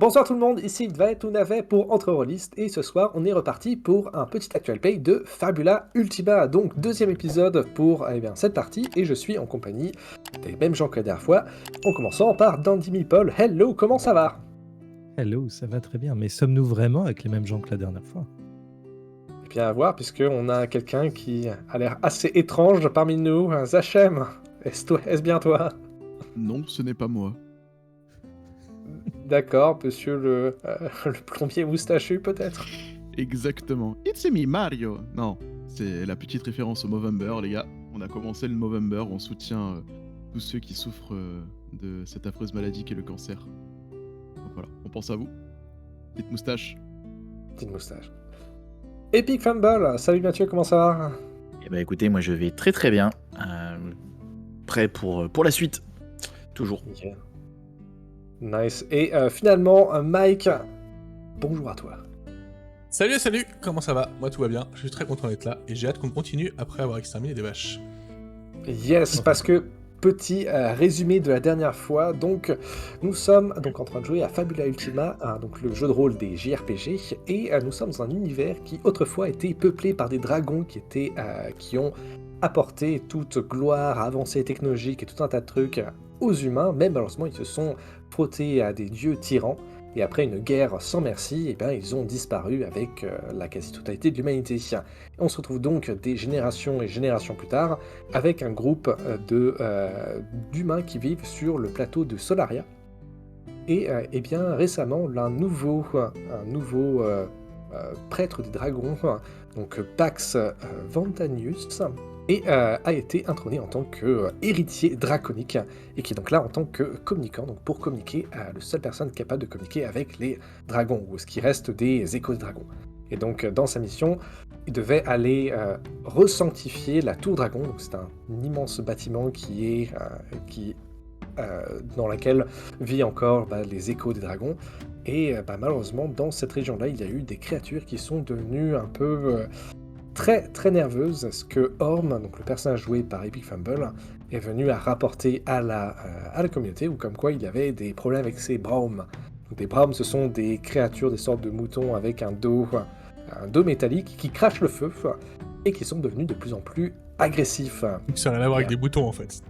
Bonsoir tout le monde, ici Dvet ou Navet pour Entre Rôlistes et ce soir on est reparti pour un petit actual play de Fabula Ultima, donc deuxième épisode pour cette partie et je suis en compagnie des mêmes gens que la dernière fois, en commençant par Dandy Meeple. Hello, comment ça va? Hello, ça va très bien, mais sommes-nous vraiment avec les mêmes gens que la dernière fois? Eh bien à voir puisqu'on a quelqu'un qui a l'air assez étrange parmi nous, Zachem, est-ce bien toi? Non, ce n'est pas moi. D'accord, monsieur le plombier moustachu peut-être? Exactement. It's me, Mario. Non, c'est la petite référence au Movember, les gars. On a commencé le Movember, on soutient tous ceux qui souffrent de cette affreuse maladie qu'est le cancer. Donc voilà, on pense à vous. Petite moustache. Petite moustache. Epic Fumble, salut Mathieu, comment ça va? Eh ben écoutez, moi je vais très très bien. Prêt pour la suite. Toujours. Yeah. Nice. Et finalement, Mike, bonjour à toi. Salut, comment ça va? Moi tout va bien, je suis très content d'être là et j'ai hâte qu'on continue après avoir exterminé des vaches. Yes, parce que petit résumé de la dernière fois, donc nous sommes donc en train de jouer à Fabula Ultima, donc le jeu de rôle des JRPG, et nous sommes dans un univers qui autrefois était peuplé par des dragons qui ont apporté toute gloire, avancée technologique et tout un tas de trucs aux humains, mais malheureusement ils se sont frottés à des dieux tyrans. Et après une guerre sans merci, eh bien, ils ont disparu avec la quasi-totalité de l'humanité. On se retrouve donc des générations et générations plus tard avec un groupe d'humains qui vivent sur le plateau de Solaria. Et eh bien récemment, un nouveau prêtre des dragons, donc Pax Vantanius, a été intrôné en tant qu'héritier draconique, et qui est donc là en tant que communicant, donc pour communiquer, la seule personne capable de communiquer avec les dragons, ou ce qui reste des échos des dragons. Et donc dans sa mission, il devait aller resanctifier la tour dragon, donc c'est un immense bâtiment dans laquelle vit encore les échos des dragons, et malheureusement dans cette région-là, il y a eu des créatures qui sont devenues un peu très très nerveuse, ce que Orm, donc le personnage joué par Epic Fumble, est venu à rapporter à la communauté, ou comme quoi il y avait des problèmes avec ses Braum. Donc des Braum, ce sont des créatures, des sortes de moutons avec un dos métallique qui crachent le feu et qui sont devenus de plus en plus agressifs. Ça n'a rien à voir avec des boutons en fait.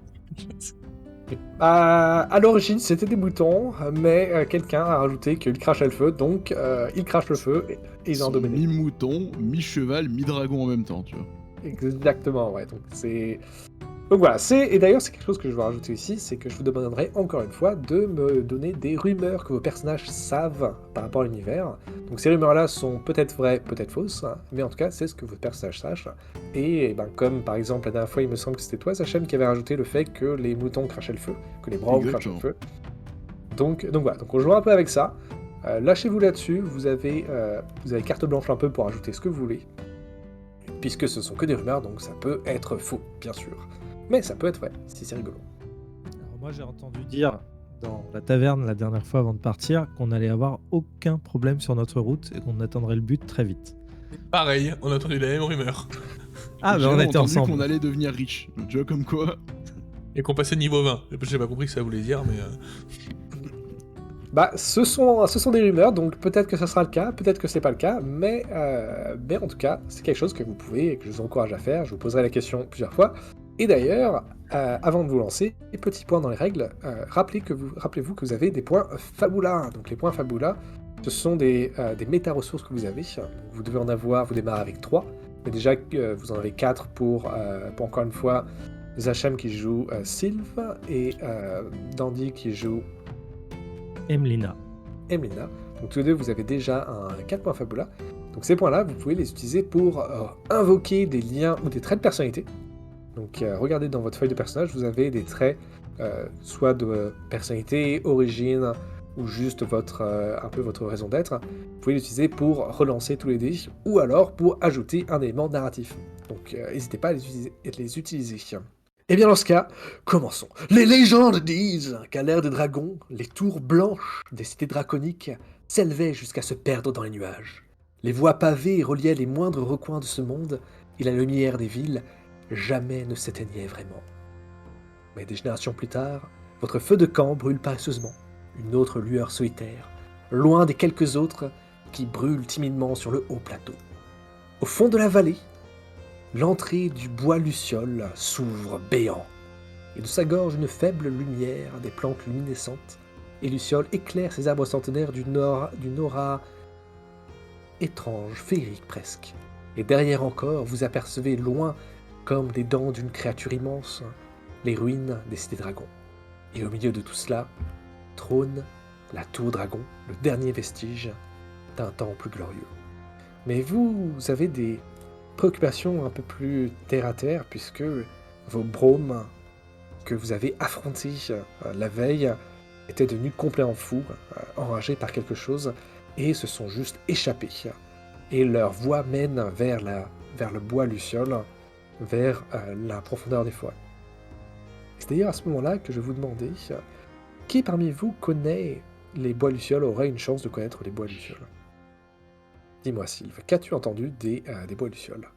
À l'origine, c'était des moutons, mais quelqu'un a rajouté qu'il crachait le feu, donc il crache le feu et ils ont Sont dominé. mi-mouton, mi-cheval, mi-dragon en même temps, tu vois. Exactement, ouais. Donc voilà, et d'ailleurs c'est quelque chose que je veux rajouter ici, c'est que je vous demanderai encore une fois de me donner des rumeurs que vos personnages savent par rapport à l'univers. Donc ces rumeurs-là sont peut-être vraies, peut-être fausses, mais en tout cas c'est ce que vos personnages sachent. Et comme par exemple la dernière fois il me semble que c'était toi Sachem qui avait rajouté le fait que les moutons crachaient le feu, que les Braum crachaient le Exactement. feu. Donc voilà, donc on joue un peu avec ça. Lâchez-vous là-dessus, vous avez carte blanche un peu pour ajouter ce que vous voulez. Puisque ce sont que des rumeurs, donc ça peut être faux, bien sûr. Mais ça peut être vrai, si c'est rigolo. Alors moi j'ai entendu dire dans la taverne la dernière fois avant de partir qu'on allait avoir aucun problème sur notre route et qu'on atteindrait le but très vite. Pareil, on a entendu la même rumeur. Ah J'ai on était entendu ensemble. qu'on allait devenir riche. Donc, tu vois, comme quoi. Et qu'on passait niveau 20. J'ai pas compris ce que ça voulait dire, mais... Ce sont des rumeurs, donc peut-être que ça sera le cas, peut-être que c'est pas le cas, mais en tout cas, c'est quelque chose que vous pouvez et que je vous encourage à faire. Je vous poserai la question plusieurs fois. Et d'ailleurs, avant de vous lancer, petit point dans les règles, rappelez-vous que vous avez des points Fabula. Donc les points Fabula, ce sont des méta-ressources que vous avez. Donc, vous devez en avoir, vous démarrez avec 3, mais déjà vous en avez 4 pour encore une fois Zachem qui joue Sylve et Dandy qui joue Emelina. Emelina. Donc tous les deux, vous avez déjà un 4 points Fabula. Donc ces points-là, vous pouvez les utiliser pour invoquer des liens ou des traits de personnalité. Donc regardez dans votre feuille de personnage, vous avez des traits soit de personnalité, origine, ou juste un peu votre raison d'être. Vous pouvez l'utiliser pour relancer tous les dés, ou alors pour ajouter un élément narratif. Donc n'hésitez pas à les utiliser. Eh bien dans ce cas, commençons. Les légendes disent qu'à l'ère des dragons, les tours blanches des cités draconiques s'élevaient jusqu'à se perdre dans les nuages. Les voies pavées reliaient les moindres recoins de ce monde, et la lumière des villes jamais ne s'éteignait vraiment. Mais des générations plus tard, votre feu de camp brûle paresseusement. Une autre lueur solitaire loin des quelques autres qui brûlent timidement sur le haut plateau. Au fond de la vallée, l'entrée du bois luciole s'ouvre béant, et de sa gorge une faible lumière des plantes luminescentes, et Luciole éclaire ses arbres centenaires d'une aura étrange, féerique presque. Et derrière encore, vous apercevez loin, comme des dents d'une créature immense, les ruines des cités dragons. Et au milieu de tout cela, trône la tour dragon, le dernier vestige d'un temps plus glorieux. Mais vous avez des préoccupations un peu plus terre-à-terre, puisque vos brômes que vous avez affrontés la veille étaient devenus complètement fous, enragés par quelque chose, et se sont juste échappés. Et leur voie mène vers le bois luciole, vers la profondeur des forêts. C'est d'ailleurs à ce moment-là que je vous demandais, qui parmi vous connaît les bois lucioles, aurait une chance de connaître les bois lucioles? Dis-moi Sylve, qu'as-tu entendu des bois lucioles?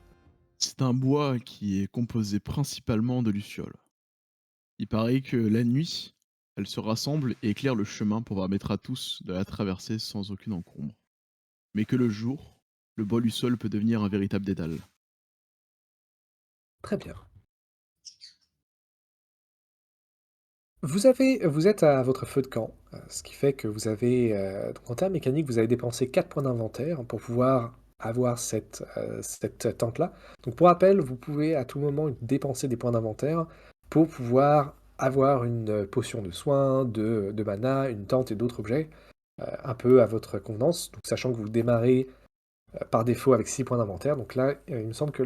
C'est un bois qui est composé principalement de lucioles. Il paraît que la nuit, elles se rassemblent et éclairent le chemin pour permettre à tous de la traverser sans aucune encombre. Mais que le jour, le bois luciole peut devenir un véritable dédale. Très bien. Vous êtes à votre feu de camp, ce qui fait que vous avez, donc en termes mécaniques, vous avez dépensé 4 points d'inventaire pour pouvoir avoir cette tente-là. Donc pour rappel, vous pouvez à tout moment dépenser des points d'inventaire pour pouvoir avoir une potion de soin, de mana, une tente et d'autres objets, un peu à votre convenance. Donc sachant que vous démarrez par défaut avec 6 points d'inventaire. Donc là, il me semble que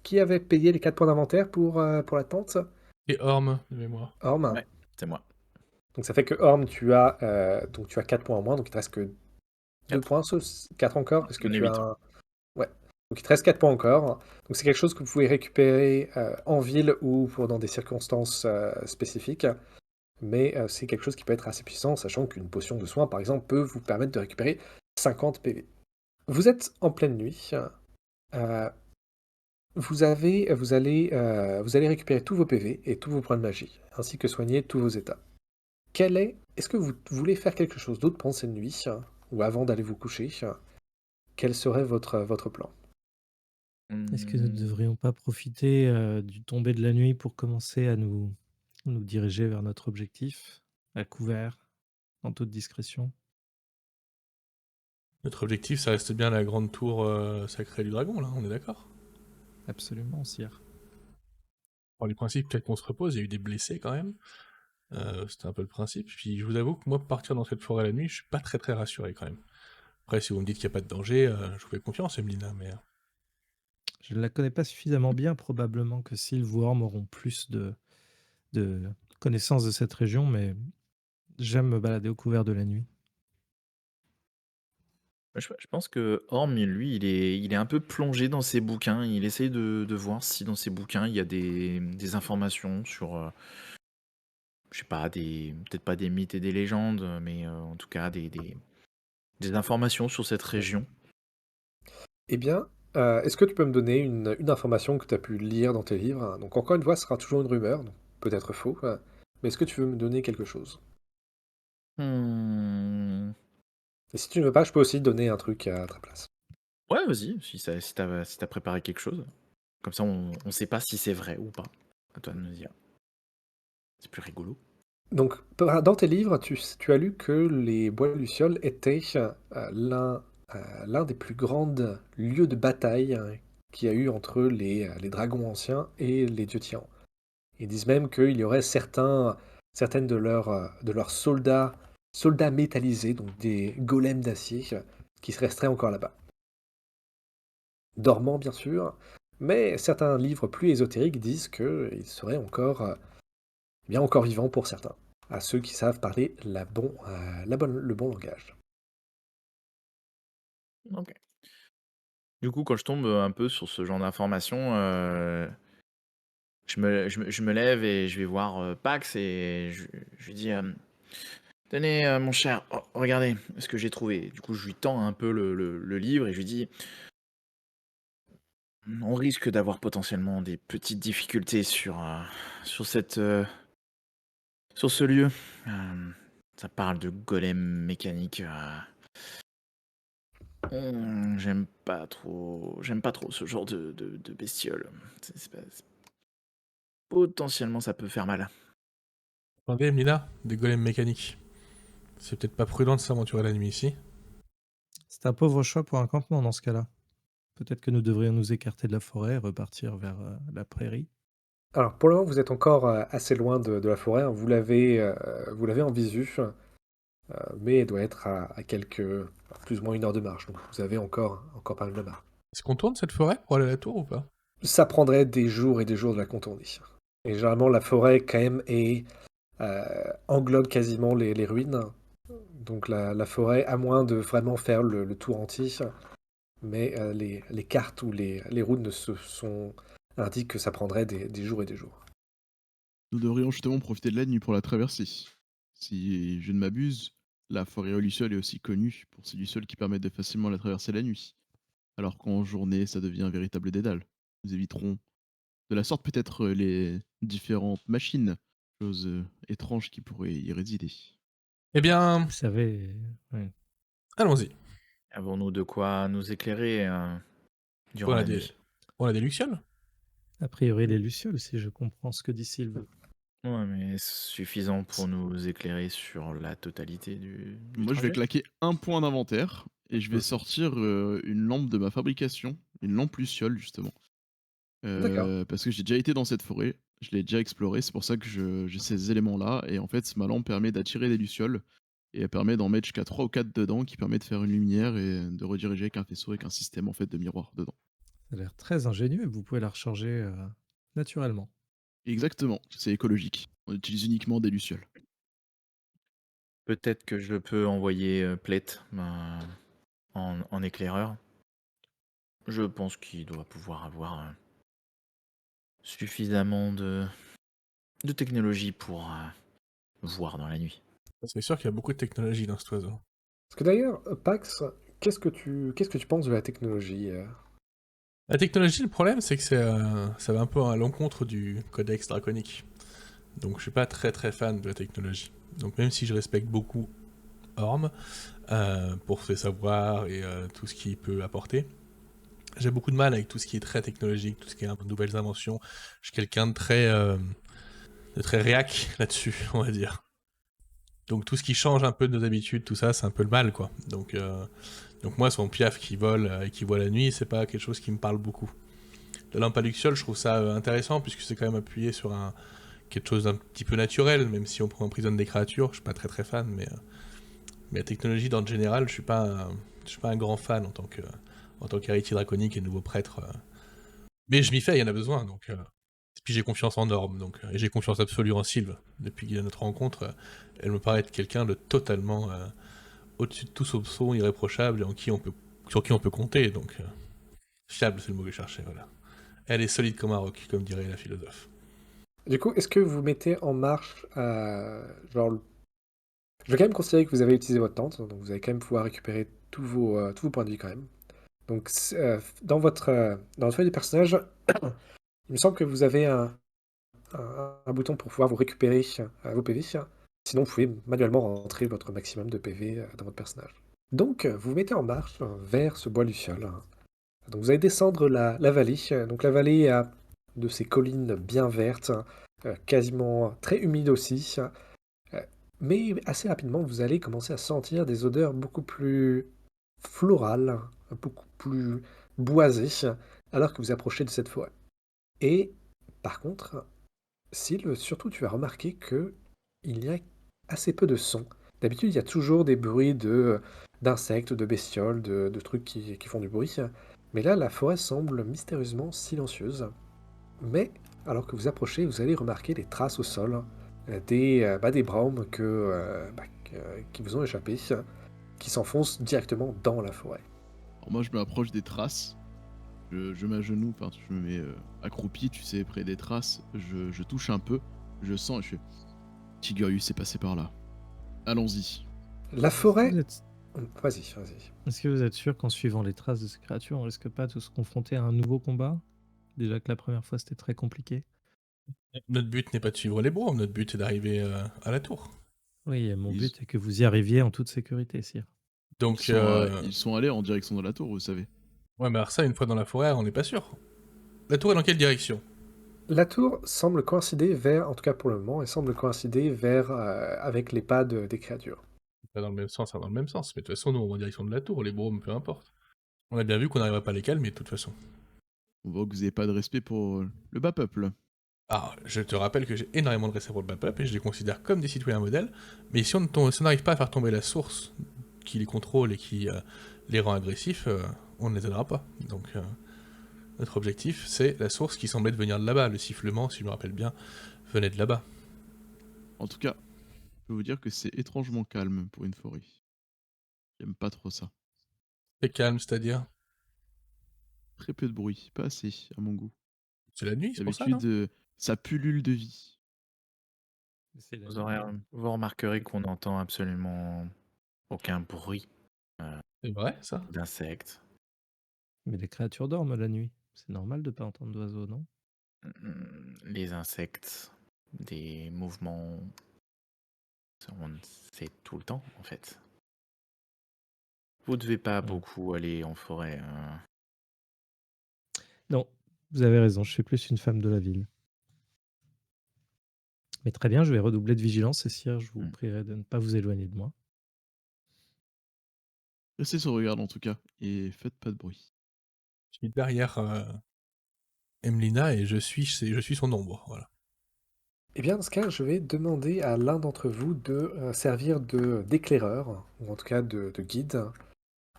qui avait payé les 4 points d'inventaire pour la tente? Et Orm, de mémoire. Orm. Ouais, c'est moi. Donc ça fait que Orm, tu as 4 points en moins, donc il te reste que 2 4. points, 4 encore, parce que J'en ai tu as 8. un... Ouais. Donc il te reste 4 points encore. Donc c'est quelque chose que vous pouvez récupérer en ville ou dans des circonstances spécifiques. Mais c'est quelque chose qui peut être assez puissant, sachant qu'une potion de soin, par exemple, peut vous permettre de récupérer 50 PV. Vous êtes en pleine nuit. euh, vous allez récupérer tous vos PV et tous vos points de magie, ainsi que soigner tous vos états. Est-ce que vous voulez faire quelque chose d'autre pendant cette nuit, ou avant d'aller vous coucher? Quel serait votre plan? Est-ce que nous ne devrions pas profiter du tomber de la nuit pour commencer à nous diriger vers notre objectif, à couvert, en toute discrétion? Notre objectif, ça reste bien la grande tour sacrée du dragon, là, on est d'accord? Absolument, sire. Par du principe, peut-être qu'on se repose, il y a eu des blessés quand même. C'était un peu le principe. Puis je vous avoue que moi, partir dans cette forêt la nuit, je suis pas très très rassuré quand même. Après, si vous me dites qu'il n'y a pas de danger, je vous fais confiance, Emelina, mais... Je ne la connais pas suffisamment bien, probablement que Sylve ou Orm auront plus de connaissances de cette région, mais j'aime me balader au couvert de la nuit. Je pense que Orm, lui, il est un peu plongé dans ses bouquins. Il essaye de voir si dans ses bouquins, il y a des informations sur, je sais pas, peut-être pas des mythes et des légendes, mais en tout cas des informations sur cette région. Eh bien, est-ce que tu peux me donner une information que tu as pu lire dans tes livres? Donc encore une fois, ce sera toujours une rumeur, donc peut-être faux, mais est-ce que tu veux me donner quelque chose? Hmm. Et si tu ne veux pas, je peux aussi donner un truc à ta place. Ouais, vas-y, si t'as préparé quelque chose. Comme ça, on sait pas si c'est vrai ou pas. À toi de nous dire. C'est plus rigolo. Donc, dans tes livres, tu as lu que les bois lucioles étaient l'un des plus grands lieux de bataille qu'il y a eu entre les dragons anciens et les dieux tyrans. Ils disent même qu'il y aurait certaines de leurs soldats métallisés, donc des golems d'acier, qui se resteraient encore là-bas. Dormants, bien sûr, mais certains livres plus ésotériques disent qu'ils seraient bien encore vivants pour certains, à ceux qui savent parler le bon langage. Ok. Du coup, quand je tombe un peu sur ce genre d'informations, je me lève et je vais voir Pax et je lui dis tenez, mon cher, regardez ce que j'ai trouvé. Du coup, je lui tends un peu le livre et je lui dis on risque d'avoir potentiellement des petites difficultés sur sur ce lieu. Ça parle de golem mécanique. J'aime pas trop ce genre de bestiole. Potentiellement, ça peut faire mal. Attendez, Mila, des golems mécaniques. C'est peut-être pas prudent de s'aventurer la nuit ici. C'est un pauvre choix pour un campement dans ce cas-là. Peut-être que nous devrions nous écarter de la forêt et repartir vers la prairie. Alors, pour le moment, vous êtes encore assez loin de la forêt, hein. Vous l'avez en visu, mais elle doit être à quelques, plus ou moins 1 heure de marche. Donc, vous avez encore pas mal de marche. Est-ce qu'on tourne cette forêt pour aller à la tour ou pas? Ça prendrait des jours et des jours de la contourner. Et généralement, la forêt, quand même, englobe quasiment les ruines. Donc, la forêt, à moins de vraiment faire le tour entier, mais les cartes ou les routes indiquent que ça prendrait des jours et des jours. Nous devrions justement profiter de la nuit pour la traverser. Si je ne m'abuse, la forêt aux lucioles est aussi connue pour ses lucioles qui permettent de facilement la traverser la nuit. Alors qu'en journée, ça devient un véritable dédale. Nous éviterons de la sorte peut-être les différentes machines, choses étranges qui pourraient y résider. Eh bien, Vous savez, ouais. allons-y. Avons-nous de quoi nous éclairer durant On a la des, nuit? on a des lucioles. A priori, les lucioles, si je comprends ce que dit Sylve. Ouais, mais suffisant pour nous éclairer sur la totalité du Moi, je vais trajet? claquer un point d'inventaire et je vais Mhm. sortir une lampe de ma fabrication, une lampe luciole justement. D'accord. Parce que j'ai déjà été dans cette forêt, je l'ai déjà explorée, c'est pour ça que j'ai ces éléments-là. Et en fait, ma lampe permet d'attirer des lucioles et elle permet d'en mettre jusqu'à 3 ou 4 dedans qui permet de faire une lumière et de rediriger avec un faisceau avec un système en fait de miroir dedans. Ça a l'air très ingénieux et vous pouvez la recharger naturellement. Exactement, c'est écologique. On utilise uniquement des lucioles. Peut-être que je peux envoyer Plett en éclaireur. Je pense qu'il doit pouvoir avoir suffisamment de technologie pour voir dans la nuit. C'est sûr qu'il y a beaucoup de technologie dans cet oiseau. Parce que d'ailleurs, Pax, qu'est-ce que tu penses de la technologie La technologie, le problème, c'est que ça va un peu à l'encontre du codex draconique. Donc je suis pas très très fan de la technologie. Donc même si je respecte beaucoup Orm pour ses savoirs et tout ce qu'il peut apporter, j'ai beaucoup de mal avec tout ce qui est très technologique, tout ce qui est un peu de nouvelles inventions. Je suis quelqu'un de très réac là-dessus, on va dire. Donc tout ce qui change un peu de nos habitudes, tout ça, c'est un peu le mal, quoi. Donc moi, son piaf qui vole et qui voit la nuit, c'est pas quelque chose qui me parle beaucoup. La lampe à luxiole, je trouve ça intéressant, puisque c'est quand même appuyé sur quelque chose d'un petit peu naturel, même si on emprisonne des créatures, je suis pas très très fan, mais la technologie dans le général, je suis pas un grand fan en tant qu'héritier draconique et nouveau prêtre. Mais je m'y fais, il y en a besoin, donc... Puis j'ai confiance en Norm, donc, et j'ai confiance absolue en Sylve. Depuis qu'il y a notre rencontre, elle me paraît être quelqu'un de totalement au-dessus de tout soupçon, irréprochable, et sur qui on peut compter, donc fiable, c'est le mot que je cherchais, voilà. Elle est solide comme un roc, comme dirait la philosophe. Du coup, est-ce que vous mettez en marche, genre, je vais quand même considérer que vous avez utilisé votre tente, donc vous allez quand même pouvoir récupérer tous vos points de vie quand même. Donc, dans votre feuille de personnage, il me semble que vous avez un bouton pour pouvoir vous récupérer vos PV. Sinon, vous pouvez manuellement rentrer votre maximum de PV dans votre personnage. Donc, vous vous mettez en marche vers ce bois luciole. Donc, vous allez descendre la vallée. Donc, la vallée a de ces collines bien vertes, quasiment très humides aussi. Euh, Mais assez rapidement, vous allez commencer à sentir des odeurs beaucoup plus florales, beaucoup plus boisées, alors que vous approchez de cette forêt. Et par contre, Sylve, surtout, tu as remarqué que il y a assez peu de sons. D'habitude, il y a toujours des bruits d'insectes, de bestioles, de trucs qui font du bruit. Mais là, la forêt semble mystérieusement silencieuse. Mais, alors que vous approchez, vous allez remarquer des traces au sol, des braumes qui vous ont échappé, qui s'enfoncent directement dans la forêt. Alors moi, je m'approche des traces, je m'agenouille, enfin, je me mets accroupi, tu sais, près des traces, je touche un peu, je sens et je fais Tigurius est passé par là. Allons-y. La Est-ce que forêt... vous êtes, Vas-y. est-ce que vous êtes sûr qu'en suivant les traces de ces créatures, on risque pas de se confronter à un nouveau combat? Déjà que la première fois c'était très compliqué. Notre but n'est pas de suivre les bromes, notre but est d'arriver à la tour. Oui, mon Ils- but est que vous y arriviez en toute sécurité, sire. Donc, Ils sont allés en direction de la tour, vous savez. ouais, mais alors ça, une fois dans la forêt, on n'est pas sûr. La tour est dans quelle direction? La tour semble coïncider vers, en tout cas pour le moment, elle semble coïncider vers avec les pas des créatures. Pas dans le même sens, ça va dans le même sens. Mais de toute façon, nous, on va en direction de la tour, les bromes, peu importe. On a bien vu qu'on n'arriverait pas à les calmer, de toute façon. On voit que vous n'avez pas de respect pour le bas peuple. Ah, je te rappelle que j'ai énormément de respect pour le bas peuple et je les considère comme des citoyens modèles. Mais si on n'arrive pas à faire tomber la source qui les contrôle et qui les rend agressifs, on ne les aidera pas. Donc, notre objectif, c'est la source qui semblait venir de là-bas. Le sifflement, si je me rappelle bien, venait de là-bas. En tout cas, je peux vous dire que c'est étrangement calme pour une forêt. J'aime pas trop ça. C'est calme, c'est-à-dire? Très peu de bruit, pas assez à mon goût. C'est la nuit, c'est pour ça, non? D'habitude, ça pullule de vie. C'est la Vous, nuit. aurez, vous remarquerez qu'on n'entend absolument aucun bruit C'est vrai, ça? d'insectes. Mais les créatures dorment la nuit. C'est normal de pas entendre d'oiseaux, non? Les insectes, des mouvements, on le sait tout le temps en fait. Vous devez pas beaucoup aller en forêt. Non, vous avez raison, je suis plus une femme de la ville. Mais très bien, je vais redoubler de vigilance et sire, je vous prierai de ne pas vous éloigner de moi. Restez sur regard en tout cas, et faites pas de bruit. Je suis derrière Emelina et je suis son ombre, voilà. Eh bien, dans ce cas, je vais demander à l'un d'entre vous de servir d'éclaireur, ou en tout cas de guide.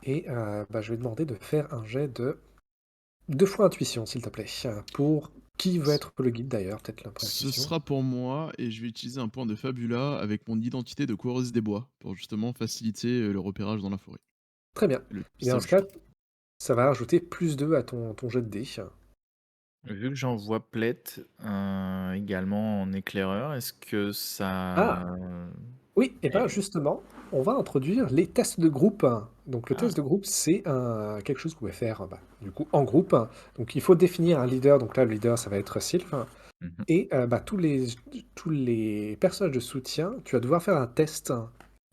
Et je vais demander de faire un jet de 2 fois intuition, s'il te plaît. Pour qui veut être le guide d'ailleurs, peut-être la première Ce question. sera pour moi, et je vais utiliser un point de Fabula avec mon identité de coureuse des bois, pour justement faciliter le repérage dans la forêt. Très bien. Le Et dans ce cas, ça va rajouter plus 2 à ton jet de dés. Vu que j'en vois Plette également en éclaireur, est-ce que ça... Ah Oui, et bien Eh, justement, on va introduire les tests de groupe. Donc le Ah. test de groupe, c'est quelque chose que vous pouvez faire du coup en groupe. Donc il faut définir un leader. Donc là, le leader, ça va être Sylph. Mhm. Et tous les personnages de soutien, tu vas devoir faire un test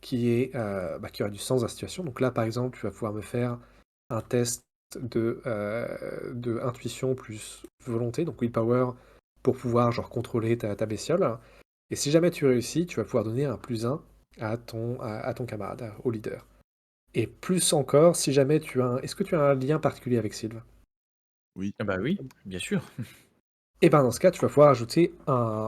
qui aura du sens dans la situation. Donc là, par exemple, tu vas pouvoir me faire un test de intuition plus volonté, donc willpower, pour pouvoir genre contrôler ta bestiole. Et si jamais tu réussis, tu vas pouvoir donner un +1 à ton camarade, au leader. Et plus encore, si jamais tu as Est-ce que tu as un lien particulier avec Sylve? Oui. Ah bah oui, bien sûr. Et ben dans ce cas, tu vas pouvoir ajouter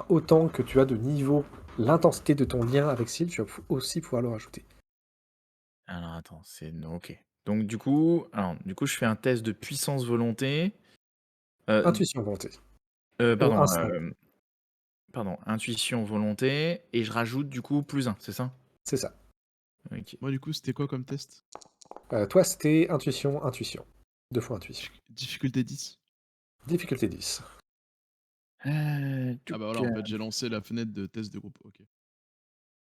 autant que tu as de niveau, l'intensité de ton lien avec Sylve, tu vas aussi pouvoir le rajouter. Alors attends, c'est... Ok. Donc du coup, je fais un test de puissance volonté. Intuition, volonté. Pardon, Un 5, intuition volonté, et je rajoute du coup +1, c'est ça? c'est ça. Ok. Moi du coup, c'était quoi comme test? Toi, c'était intuition. 2 fois intuition. Difficulté 10. Difficulté 10. Ah bah voilà, en fait, j'ai lancé la fenêtre de test de groupe, ok.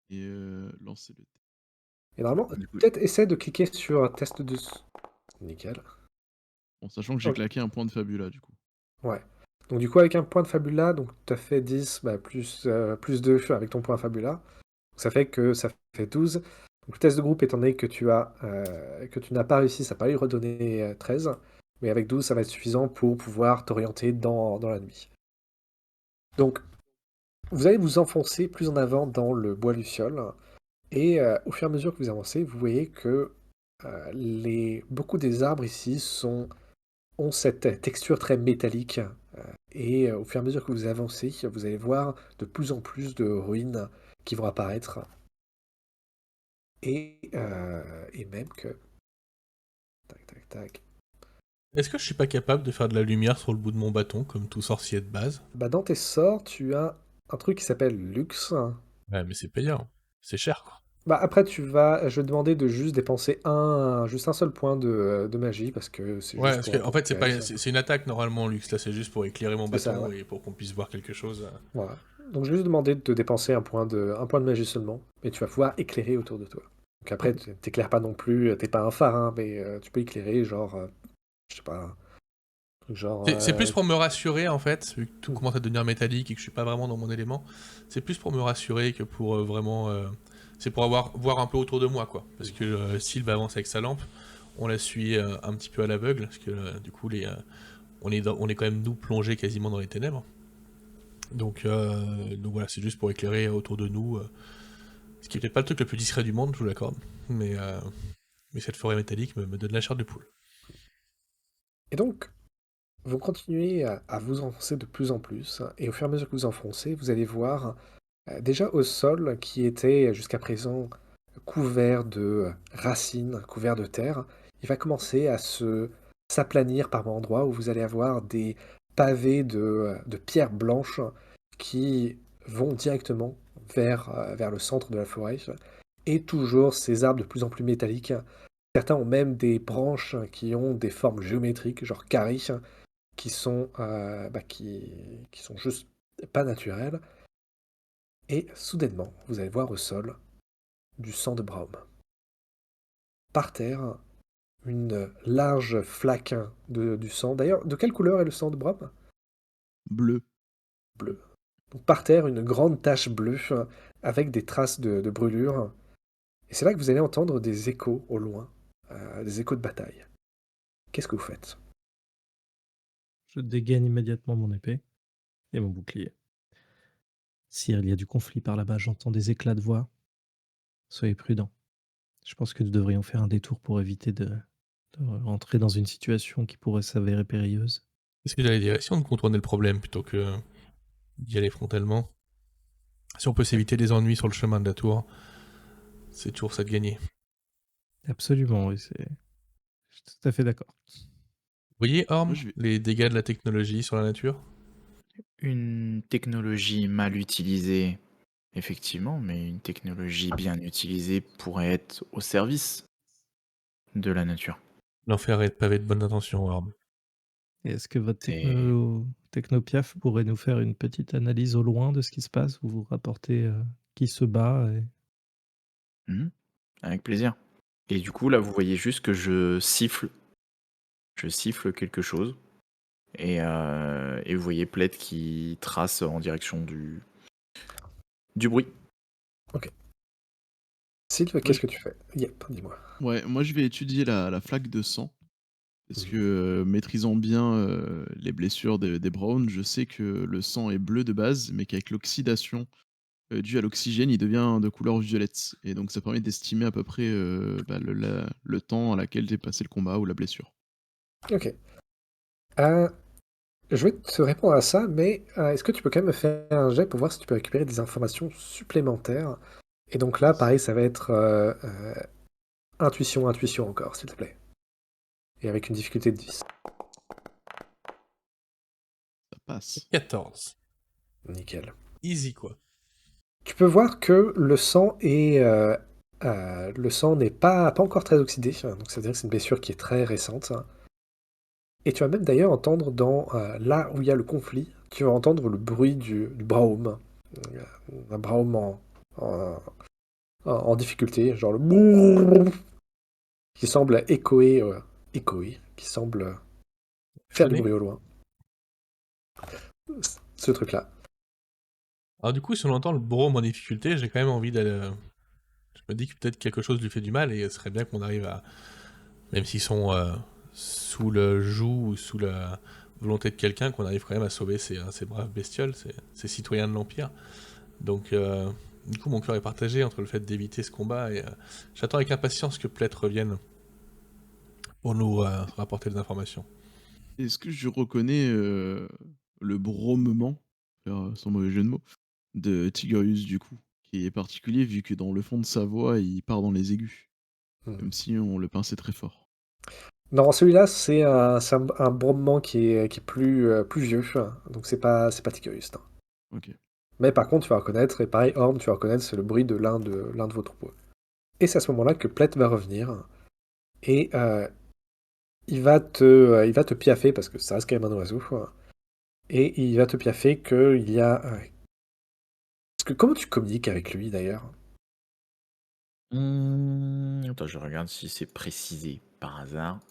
Et lancer le test. Et normalement, Du coup- peut-être essaie de cliquer sur un test de... Nickel. Bon, sachant que j'ai Ok. claqué un point de Fabula du coup. Ouais. Donc du coup, avec un point de Fabula, donc tu as fait 10, plus 2 avec ton point Fabula. Ça fait 12. Donc le test de groupe, étant donné que tu n'as pas réussi, ça n'a pas lui redonner 13. Mais avec 12, ça va être suffisant pour pouvoir t'orienter dans la nuit. Donc, vous allez vous enfoncer plus en avant dans le bois luciole. Et au fur et à mesure que vous avancez, vous voyez que beaucoup des arbres ici ont cette texture très métallique. Et au fur et à mesure que vous avancez, vous allez voir de plus en plus de ruines qui vont apparaître. Et même que... Tac, tac, tac. Est-ce que je suis pas capable de faire de la lumière sur le bout de mon bâton, comme tout sorcier de base? Dans tes sorts, tu as un truc qui s'appelle Lux. Ouais, mais c'est payant. C'est cher, quoi. Après, je vais te demander de juste dépenser juste un seul point de magie, parce que c'est Ouais, juste parce pour un qu'en fait, tour. c'est une attaque normalement, Lux. Là, c'est juste pour éclairer mon C'est ça, bâton ouais. et pour qu'on puisse voir quelque chose. Voilà. Donc, je vais juste demander de te dépenser un point de magie seulement, mais tu vas pouvoir éclairer autour de toi. Donc après, tu t'éclaires pas non plus, t'es pas un phare, hein, mais tu peux éclairer, genre, je sais pas, genre... C'est plus pour me rassurer, en fait, vu que tout Mm. commence à devenir métallique et que je suis pas vraiment dans mon élément. C'est plus pour me rassurer que pour vraiment C'est pour voir un peu autour de moi, quoi. Parce que Sylve avance avec sa lampe, on la suit un petit peu à l'aveugle, parce que du coup, on est quand même nous plongés quasiment dans les ténèbres. Donc voilà, c'est juste pour éclairer autour de nous. Ce qui est peut-être pas le truc le plus discret du monde, je vous l'accorde. Mais cette forêt métallique me donne la chair de poule. Et donc, vous continuez à vous enfoncer de plus en plus, hein, et au fur et à mesure que vous enfoncez, vous allez voir déjà au sol, qui était jusqu'à présent couvert de racines, couvert de terre, il va commencer à se s'aplanir par endroits où vous allez avoir des pavés de pierres blanches qui vont directement vers le centre de la forêt, et toujours ces arbres de plus en plus métalliques. Certains ont même des branches qui ont des formes géométriques, genre carrées, qui sont juste pas naturelles. Et soudainement, vous allez voir au sol du sang de Braum. Par terre, une large flaque du sang. D'ailleurs, de quelle couleur est le sang de Braum? Bleu. Bleu. Donc par terre, une grande tache bleue avec des traces de brûlure. Et c'est là que vous allez entendre des échos au loin, des échos de bataille. Qu'est-ce que vous faites? Je dégaine immédiatement mon épée et mon bouclier. Sire, il y a du conflit par là-bas, j'entends des éclats de voix. Soyez prudents. Je pense que nous devrions faire un détour pour éviter de rentrer dans une situation qui pourrait s'avérer périlleuse. Est-ce que j'allais dire, essayons de contourner le problème plutôt que d'y aller frontalement. Si on peut s'éviter des ennuis sur le chemin de la tour, c'est toujours ça de gagner. Absolument, oui, je suis tout à fait d'accord. Vous voyez, Moi, Orm, je vais... les dégâts de la technologie sur la nature? Une technologie mal utilisée, effectivement, mais une technologie bien utilisée pourrait être au service de la nature. L'enfer est pavé de bonnes intentions, Orm. Et est-ce que votre Et technopiaf pourrait nous faire une petite analyse au loin de ce qui se passe? Vous vous rapportez qui se bat avec plaisir. Et du coup, là, vous voyez juste que je siffle quelque chose. Et vous voyez Pled qui trace en direction du bruit. Ok. Sylve, Moi, qu'est-ce je... que tu fais? Yep, dis-moi. Ouais, moi, je vais étudier la flaque de sang. Parce Mhm. que maîtrisant bien les blessures des Browns, je sais que le sang est bleu de base, mais qu'avec l'oxydation due à l'oxygène, il devient de couleur violette. Et donc ça permet d'estimer à peu près le temps à laquelle est passé le combat ou la blessure. Ok. Euh, je vais te répondre à ça, mais est-ce que tu peux quand même me faire un jet pour voir si tu peux récupérer des informations supplémentaires? Et donc là, pareil, ça va être intuition, intuition encore, s'il te plaît. Et avec une difficulté de 10. Ça passe. 14. Nickel. Easy, quoi. Tu peux voir que le sang n'est pas encore très oxydé, donc ça veut dire que c'est une blessure qui est très récente. Et tu vas même d'ailleurs entendre là où il y a le conflit, tu vas entendre le bruit du Braum. Un Braum en, en difficulté, genre le boum, qui semble échoer, qui semble Je faire du connais. bruit au loin. Ce truc-là. Alors du coup, si on entend le brome en difficulté, j'ai quand même envie d'aller... Je me dis que peut-être quelque chose lui fait du mal et ce serait bien qu'on arrive à... Même s'ils sont sous le joug ou sous la volonté de quelqu'un, qu'on arrive quand même à sauver ces braves bestioles, ces citoyens de l'Empire. Donc du coup, mon cœur est partagé entre le fait d'éviter ce combat et j'attends avec impatience que Plett revienne pour nous rapporter des informations. Est-ce que je reconnais le bromement, sans mauvais jeu de mots, de Tigurius du coup, qui est particulier vu que dans le fond de sa voix, il part dans les aigus, Hmm. même si on le pinçait très fort. Non, celui-là, c'est un brommement qui est plus vieux, donc c'est pas Tigurius, non. Ok. Mais par contre, tu vas reconnaître, et pareil, Orm, tu vas reconnaître, c'est le bruit de l'un de vos troupeaux. Et c'est à ce moment-là que Plett va revenir, et il va te piaffer, parce que ça reste quand même un oiseau, et il va te piaffer qu'il y a... comment tu communiques avec lui, d'ailleurs? Attends, je regarde si c'est précisé par hasard.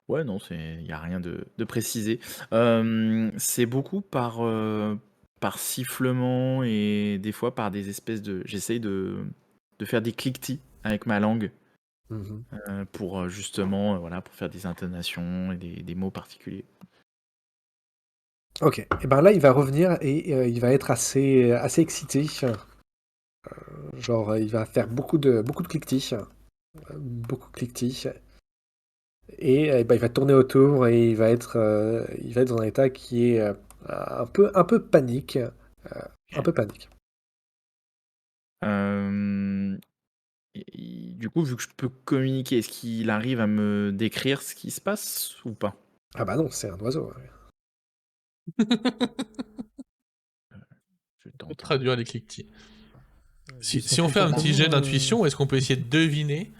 Ouais, non, il n'y a rien de précisé. C'est beaucoup par sifflement et des fois par des espèces de... J'essaye de faire des cliquetis avec ma langue Mhm. pour justement voilà, pour faire des intonations et des mots particuliers. Ok, et ben là il va revenir et il va être assez excité. Genre il va faire beaucoup de cliquetis. Beaucoup de cliquetis. Et ben, il va tourner autour et il va être dans un état qui est un peu panique. Un peu panique. Euh, du coup, vu que je peux communiquer, est-ce qu'il arrive à me décrire ce qui se passe ou pas? Ah bah non, c'est un oiseau. Je On peut tente. traduire les cliquetis. Ils sont Si on fait un plutôt petit jet communs, d'intuition, est-ce qu'on peut essayer de deviner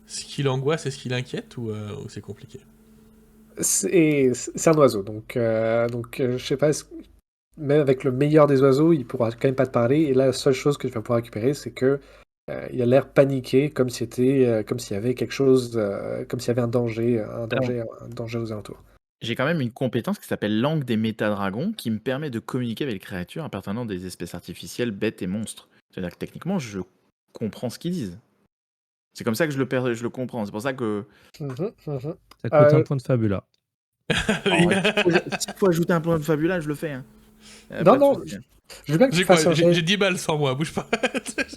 ce qui l'angoisse et ce qui l'inquiète ou c'est compliqué? C'est un oiseau, donc je sais pas, même avec le meilleur des oiseaux, il pourra quand même pas te parler. Et là, la seule chose que tu vas pouvoir récupérer, c'est que il a l'air paniqué, comme s'il y avait quelque chose, comme s'il y avait Alors, un danger aux alentours. j'ai quand même une compétence qui s'appelle langue des métadragons qui me permet de communiquer avec les créatures appartenant des espèces artificielles, bêtes et monstres. C'est-à-dire que techniquement, je comprends ce qu'ils disent. C'est comme ça que je le comprends. C'est pour ça que... Mhm, mhm. Ça coûte un Euh, point de fabula. Oh, s'il faut ajouter un point de fabula, je le fais. Hein. non, Pas de non, souci. je veux bien que tu J'ai quoi? fasses un jet. J'ai 10 balles sur moi, bouge pas.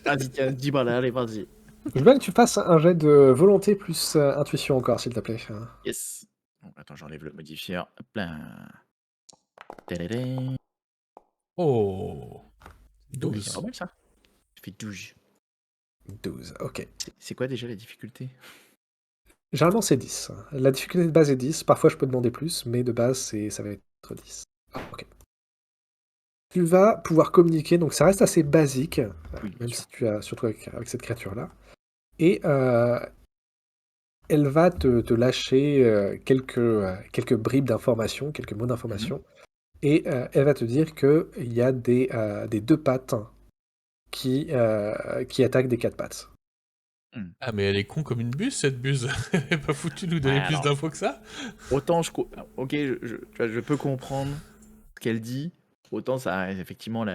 Vas-y, tiens, 10 balles, allez, vas-y. Je veux bien que tu fasses un jet de volonté plus intuition encore, s'il te plaît. Yes. Bon, attends, j'enlève le modifieur. Hop là. Tadadam. Oh, Oh, c'est pas 12. mal ça. Je fais 12. 12, ok. C'est quoi déjà la difficulté? Généralement, c'est 10. La difficulté de base est 10. Parfois, je peux demander plus, mais de base, ça va être 10. Ah, ok. Tu vas pouvoir communiquer, donc ça reste assez basique, Oui, bien même sûr. si tu as, surtout avec cette créature-là. Et elle va te lâcher quelques bribes d'informations, quelques mots Mhm. d'informations. Et elle va te dire qu'il y a des deux pattes qui attaquent des quatre pattes. Hmm. Ah, mais elle est con comme une buse, cette buse. Elle est pas foutue de nous donner Ouais, plus alors, d'infos que ça. autant ok, tu vois, je peux comprendre ce qu'elle dit. Autant ça, effectivement,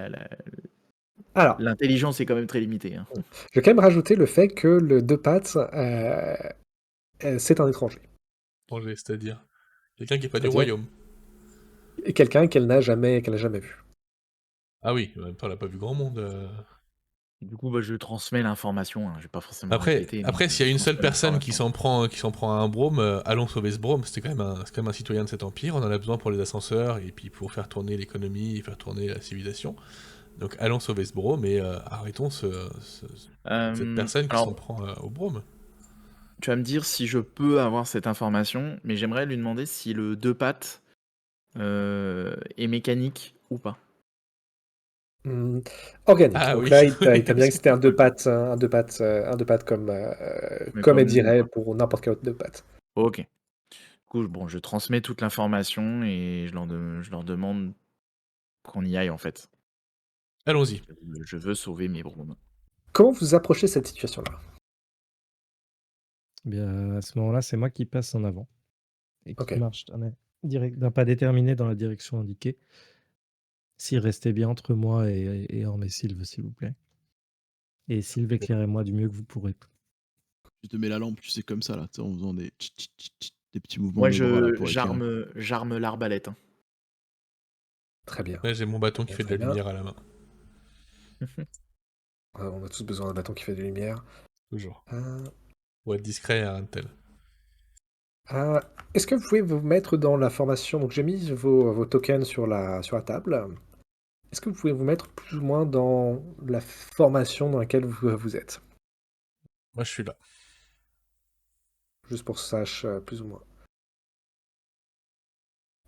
Alors, l'intelligence est quand même très limitée. Hein. je vais quand même rajouter le fait que le deux pattes, c'est un étranger. Danger, c'est-à-dire quelqu'un qui est pas du C'est-à-dire royaume. quelqu'un qu'elle n'a jamais vu. Ah oui, en même temps, elle a pas vu grand monde. Du coup, bah, je transmets l'information. Hein. Je vais pas forcément Après, répéter, mais après, s'il y a je une seule transmets personne l'information. qui s'en prend à un brome, allons sauver ce brome. C'est quand même un citoyen de cet empire. On en a besoin pour les ascenseurs et puis pour faire tourner l'économie et faire tourner la civilisation. Donc allons sauver ce brome et arrêtons cette personne qui s'en Alors, prend au brome. tu vas me dire si je peux avoir cette information, mais j'aimerais lui demander si le deux pattes est mécanique ou pas. Hmm, organique. Ah Donc oui, là, oui, il t'a bien que c'est c'était un deux cool. pattes, un deux pattes Mais comme elle comme nous, dirait quoi. pour n'importe quel autre deux pattes. Ok. Du coup, bon, je transmets toute l'information et je leur demande qu'on y aille en fait. Allons-y. Je veux sauver mes bromes. Comment vous approchez cette situation-là? Eh bien, à ce moment-là, c'est moi qui passe en avant et qui Ok, marche d'un pas déterminé dans la direction indiquée. S'il restait bien entre moi et Orme et Sylve, s'il vous plaît. Et Sylve, éclairez-moi du mieux que vous pourrez. Je te mets la lampe, tu sais, comme ça, là, tu sais, en faisant des petits mouvements Moi, de bras, là, pour éclairer. j'arme l'arbalète. Hein. très bien. Là, j'ai mon bâton qui Bien, fait de très la bien. lumière à la main. On a tous besoin d'un bâton qui fait de lumière. Toujours. Euh, Pour être discret à un tel. euh, Est-ce que vous pouvez vous mettre dans la formation? Donc j'ai mis vos tokens sur la table. Est-ce que vous pouvez vous mettre plus ou moins dans la formation dans laquelle vous êtes? Moi, je suis là. Juste pour que ça sache plus ou moins.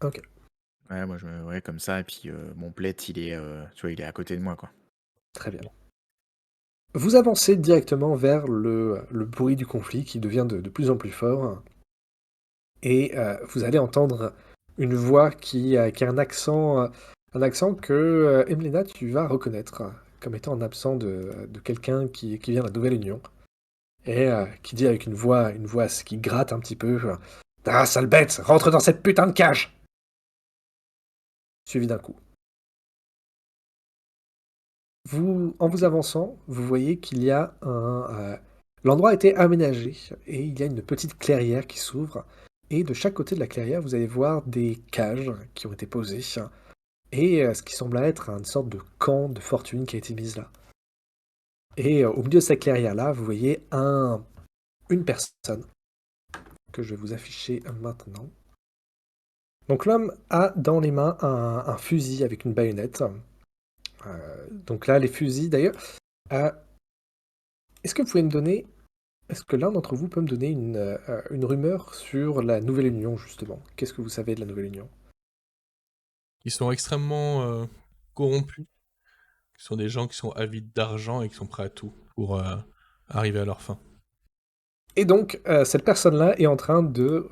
Ok, Ouais, moi, ouais, comme ça. Et puis, mon plaid, tu vois, il est à côté de moi, quoi. très bien. Vous avancez directement vers le bruit du conflit qui devient de plus en plus fort. Et vous allez entendre une voix qui a un accent que Emlena, tu vas reconnaître comme étant un accent de quelqu'un qui vient de la Nouvelle-Union. Et qui dit avec une voix qui gratte un petit peu Ah, sale bête, rentre dans cette putain de cage! Suivi d'un coup. En vous avançant, vous voyez qu'il y a l'endroit a été aménagé et il y a une petite clairière qui s'ouvre. Et de chaque côté de la clairière, vous allez voir des cages qui ont été posées et ce qui semble être une sorte de camp de fortune qui a été mise là. Et au milieu de cette clairière-là, vous voyez une personne que je vais vous afficher maintenant. Donc l'homme a dans les mains un fusil avec une baïonnette. Donc là, les fusils, d'ailleurs, euh, est-ce que vous pouvez me donner, est-ce que l'un d'entre vous peut me donner une rumeur sur la Nouvelle-Union, justement? Qu'est-ce que vous savez de la Nouvelle-Union? Ils sont extrêmement corrompus. Ce sont des gens qui sont avides d'argent et qui sont prêts à tout pour arriver à leur fin. Et donc, cette personne-là est en train de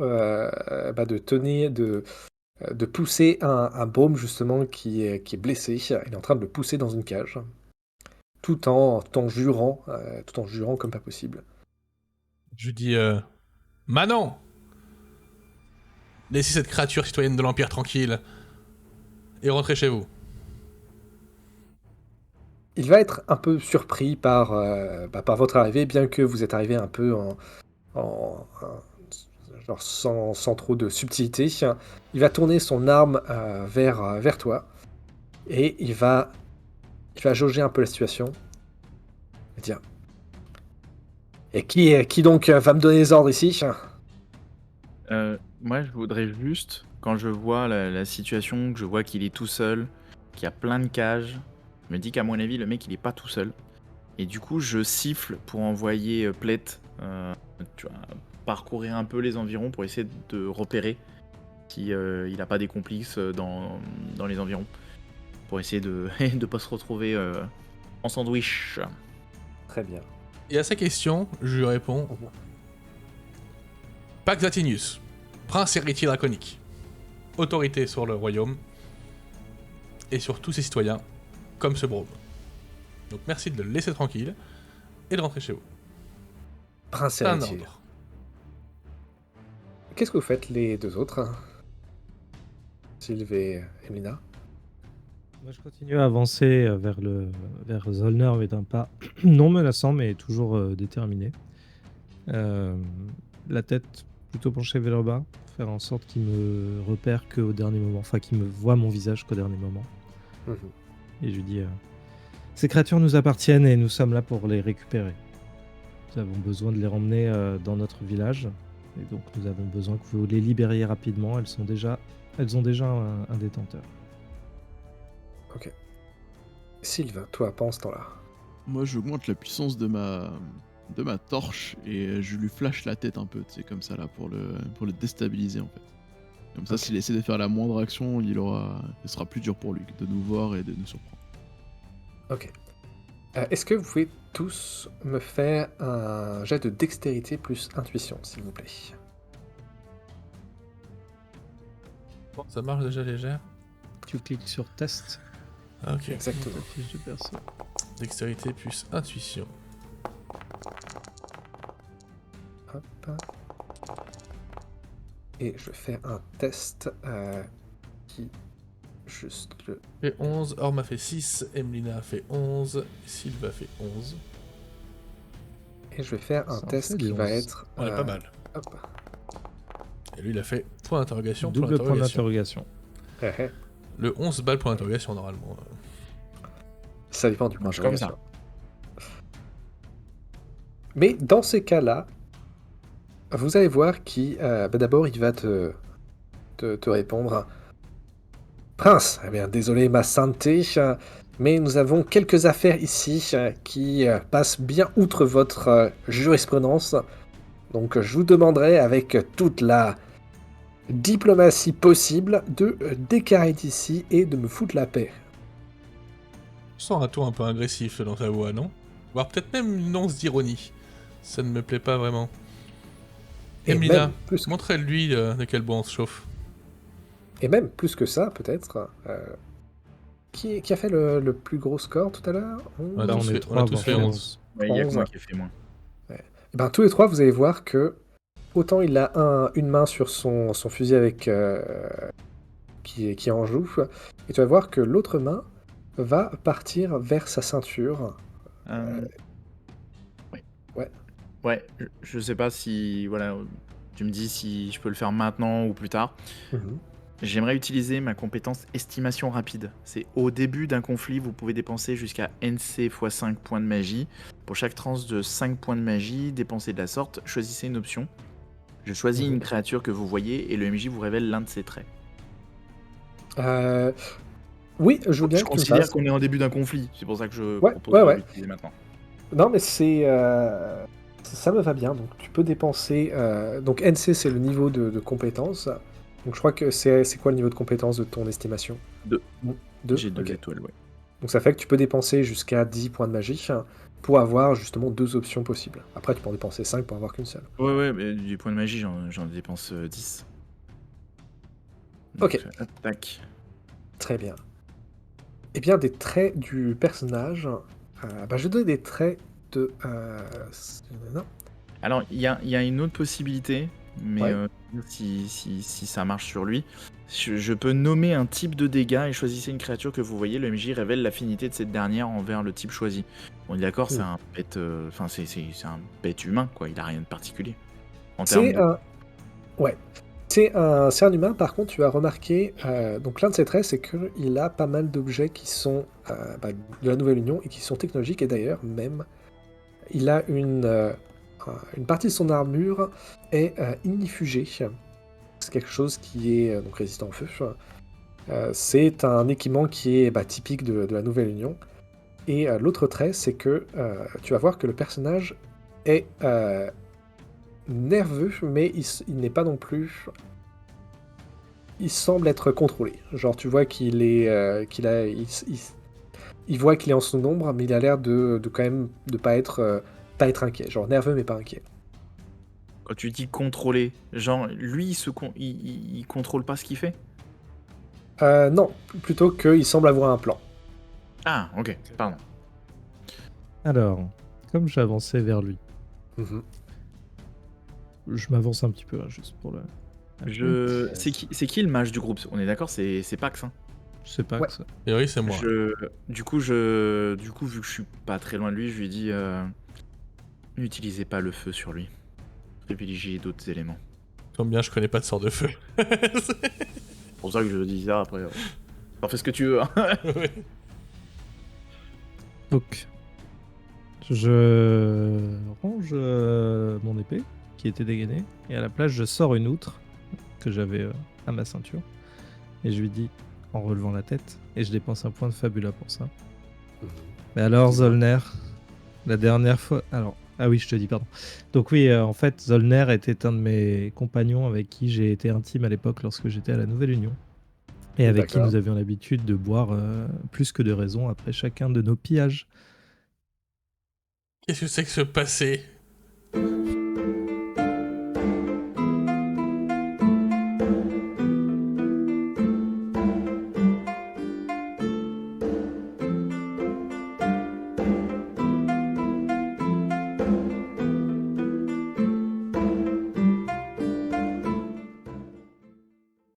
tenir, de pousser un baume, justement, qui est blessé. Il est en train de le pousser dans une cage, tout en jurant comme pas possible. Je dis Manon, laissez cette créature citoyenne de l'Empire tranquille et rentrez chez vous. Il va être un peu surpris par votre arrivée, bien que vous êtes arrivé un peu genre sans trop de subtilité. Il va tourner son arme vers toi et il va jauger un peu la situation. Il va dire, et qui donc va me donner les ordres ici? Moi, je voudrais juste, quand je vois la situation, que je vois qu'il est tout seul, qu'il y a plein de cages, je me dis qu'à mon avis, le mec, il est pas tout seul. Et du coup, je siffle pour envoyer Plette, tu vois, parcourir un peu les environs pour essayer de repérer si il n'a pas des complices dans les environs. Pour essayer de ne pas se retrouver en sandwich. Très bien. Et à sa question, je lui réponds Pax Latinius, prince héritier draconique, autorité sur le royaume et sur tous ses citoyens, comme ce brome. Donc merci de le laisser tranquille et de rentrer chez vous. Prince C'est un héritier. ordre. Qu'est-ce que vous faites les deux autres? Sylve et Emina? Moi, je continue à avancer vers Zollner, mais d'un pas non menaçant, mais toujours déterminé. La tête plutôt penchée vers le bas, faire en sorte qu'il me repère qu'au dernier moment, enfin qu'il me voit mon visage qu'au dernier moment. Mhm. Et je lui dis ces créatures nous appartiennent et nous sommes là pour les récupérer. Nous avons besoin de les ramener dans notre village. Et donc nous avons besoin que vous les libériez rapidement. Elles ont déjà un détenteur. Ok. Sylve, toi, pense ce temps-là. Moi, j'augmente la puissance de ma torche et je lui flash la tête un peu, tu sais, comme ça, là, pour le déstabiliser, en fait. Comme ça, Ok. s'il essaie de faire la moindre action, ce sera plus dur pour lui de nous voir et de nous surprendre. Ok. Est-ce que vous pouvez tous me faire un jet de dextérité plus intuition, s'il vous plaît? Bon, ça marche déjà légère. Tu cliques sur test. Ah, ok. Exactement. Dans ta fiche de perso. Dextérité plus intuition. Hop. Et je fais un test qui juste le... Fait 11, Orm a fait 6, Emlina a fait 11, Sylve a fait 11. Et je vais faire un Ça en test fait qui des va 11. être... On est pas mal. Hop. Et lui, il a fait point d'interrogation, Double point d'interrogation. Le 11 balles point d'interrogation, normalement. Ça dépend du point Marche comme ça. d'interrogation. Mais dans ces cas-là, vous allez voir qui... d'abord, il va te répondre. Prince, eh bien, désolé ma sainteté, mais nous avons quelques affaires ici qui passent bien outre votre jurisprudence. Donc je vous demanderai avec toute la diplomatie possible de décarrer d'ici et de me foutre la paix. Je sens un ton un peu agressif dans ta voix, non? Voire peut-être même une once d'ironie. Ça ne me plaît pas vraiment. Et Emlina, même plus que- montrez-lui de quel bois on se chauffe. Et même plus que ça, peut-être. Qui a fait le plus gros score tout à l'heure? On a Là, tous on fait- est on a 3 tous fait 11. Ouais, il y a que 11. moi qui ai fait moins. Et ben, tous les trois, vous allez voir que autant il a une main sur son fusil avec qui en joue, et tu vas voir que l'autre main va partir vers sa ceinture. Euh, ouais. Ouais. Ouais, je sais pas si. Voilà, tu me dis si je peux le faire maintenant ou plus tard. Mhm. J'aimerais utiliser ma compétence estimation rapide. C'est au début d'un conflit, vous pouvez dépenser jusqu'à NC x 5 points de magie. Pour chaque tranche de 5 points de magie dépensée de la sorte, choisissez une option. Je choisis Mhm. une créature que vous voyez et le MJ vous révèle l'un de ses traits. Oui, je veux bien Je que tu me considère fasses. qu'on est en début d'un conflit, c'est pour ça que je Ouais, propose ouais, de ouais. l'utiliser maintenant. Non, mais ça me va bien. Donc, tu peux dépenser. Donc, NC, c'est le niveau de compétence. Donc, je crois que c'est quoi le niveau de compétence de ton estimation? 2. 2. J'ai 2 Ok. étoiles, ouais. Donc, ça fait que tu peux dépenser jusqu'à 10 points de magie pour avoir justement 2 options possibles. Après, tu peux en dépenser 5 pour avoir qu'une seule. Ouais, mais du point de magie, j'en dépense 10. Ok, Donc, tac. très bien. Eh bien, des traits du personnage. Je vais donner des traits de. Non. Alors, il y a une autre possibilité, mais Ouais. si ça marche sur lui, je peux nommer un type de dégâts et choisissez une créature que vous voyez. Le MJ révèle l'affinité de cette dernière envers le type choisi. On est d'accord, c'est Hmm. un bête, enfin c'est un bête humain, quoi. Il a rien de particulier en termes C'est de. un. Ouais. C'est un humain, par contre, tu as remarqué, donc l'un de ses traits, c'est qu'il a pas mal d'objets qui sont de la Nouvelle Union et qui sont technologiques, et d'ailleurs, même, il a une partie de son armure est ignifugée. C'est quelque chose qui est donc résistant au feu. C'est un équipement qui est typique de la Nouvelle Union. Et l'autre trait, c'est que tu vas voir que le personnage est nerveux, mais il n'est pas non plus. Il semble être contrôlé. Genre, tu vois qu'il est, il voit qu'il est en son ombre, mais il a l'air de quand même de pas être inquiet. Genre nerveux, mais pas inquiet. Quand tu dis contrôler, genre lui il contrôle pas ce qu'il fait? Non, plutôt qu'il semble avoir un plan. Ah, ok, pardon. Alors, comme j'avançais vers lui, Mhm. je m'avance un petit peu, hein, juste pour le. C'est qui le mage du groupe? On est d'accord, c'est Pax, hein? Je sais pas Ouais. que ça. Et oui, c'est moi. Du coup, vu que je suis pas très loin de lui, je lui dis n'utilisez pas le feu sur lui. Privilégiez d'autres éléments. Comme bien, je connais pas de sort de feu. C'est pour ça que je dis ça après. T'en fais ce que tu veux. Hein. Ouais. Donc, je range mon épée qui était dégainée et à la place, je sors une outre que j'avais à ma ceinture et je lui dis en relevant la tête et je dépense un point de fabula pour ça. Mais alors, Dis-moi. Zollner, la dernière fois. Alors, ah oui, je te dis, pardon. Donc, oui, en fait, Zollner était un de mes compagnons avec qui j'ai été intime à l'époque lorsque j'étais à la Nouvelle Union. Et avec qui D'accord. nous avions l'habitude de boire plus que de raison après chacun de nos pillages. Qu'est-ce que c'est que ce passé?